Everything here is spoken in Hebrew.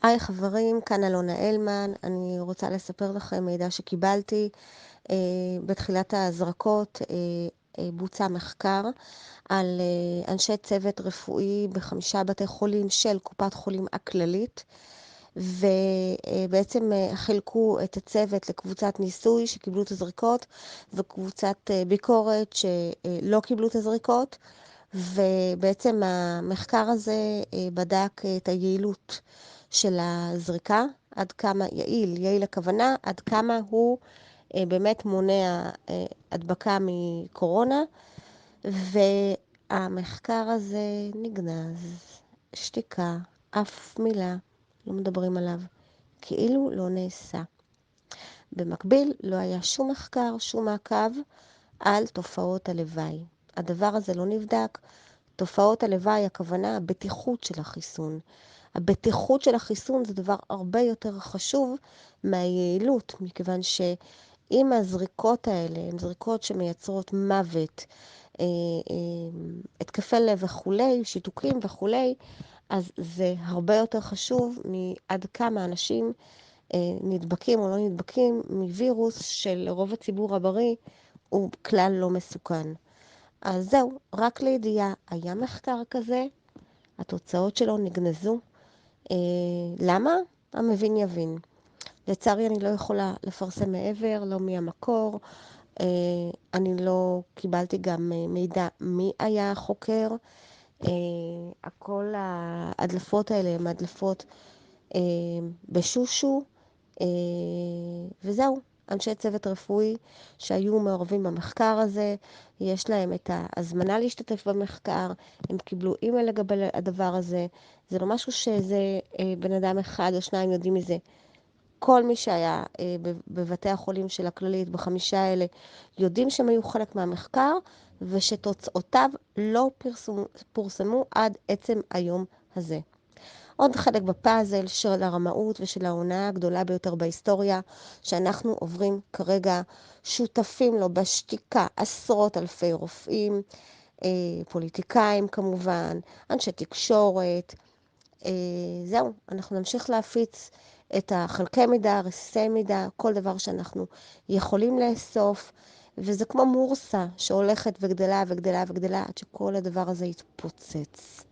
היי חברים, כאן אלונה אלמן. אני רוצה לספר לכם מידע שקיבלתי. בתחילת ההזרקות בוצע מחקר על אנשי צוות רפואי ב5 בתי חולים של קופת חולים הכללית, ובעצם חילקו את הצוות לקבוצת ניסוי שקיבלו את הזריקות וקבוצת ביקורת שלא קיבלו את הזריקות, ובעצם המחקר הזה בדק את היעילות של הזריקה, עד כמה יעיל הכוונה, עד כמה הוא באמת מונע הדבקה מקורונה, והמחקר הזה נגנז, שתיקה, אף מילה לא מדברים עליו, כאילו לא נעשה. במקביל לא היה שום מחקר, שום מעקב על תופעות הלוואי. הדבר הזה לא נבדק. תופעות הלוואי, הכוונה, הבטיחות של החיסון. הבטיחות של החיסון זה דבר הרבה יותר חשוב מהיעילות, מכיוון שאם הזריקות האלה הן זריקות שמייצרות מוות, התקפי לב וכולי, שיתוקים וכולי, אז זה הרבה יותר חשוב מעד כמה אנשים נדבקים או לא נדבקים מווירוס שלרוב הציבור הבריא הוא כלל לא מסוכן. אז זהו, רק לידיעה, היה מחקר כזה, התוצאות שלו נגנזו. למה? המבין יבין. לצערי אני לא יכולה לפרסם מעבר, לא מי המקור. אני לא קיבלתי גם מידע מי היה החוקר. כל ההדלפות האלה הן הדלפות בשושו, וזהו. אנשי צוות רפואי שהיו מעורבים במחקר הזה, יש להם את ההזמנה להשתתף במחקר, הם קיבלו אימייל לגבי הדבר הזה, זה לא משהו שזה בן אדם אחד או שניים יודעים מזה. כל מי שהיה בבתי החולים של הכללית, ב5 האלה, יודעים שהם היו חלק מהמחקר, ושתוצאותיו לא פורסמו עד עצם היום הזה. עוד חלק בפאזל של הרמאות ושל ההונאה הגדולה ביותר בהיסטוריה, שאנחנו עוברים כרגע שותפים לו בשתיקה עשרות אלפי רופאים, פוליטיקאים כמובן, אנשי תקשורת. זהו, אנחנו נמשיך להפיץ את החלקי מידע, רסיסי מידע, כל דבר שאנחנו יכולים לאסוף, וזה כמו מורסה שהולכת וגדלה וגדלה וגדלה עד שכל הדבר הזה יתפוצץ.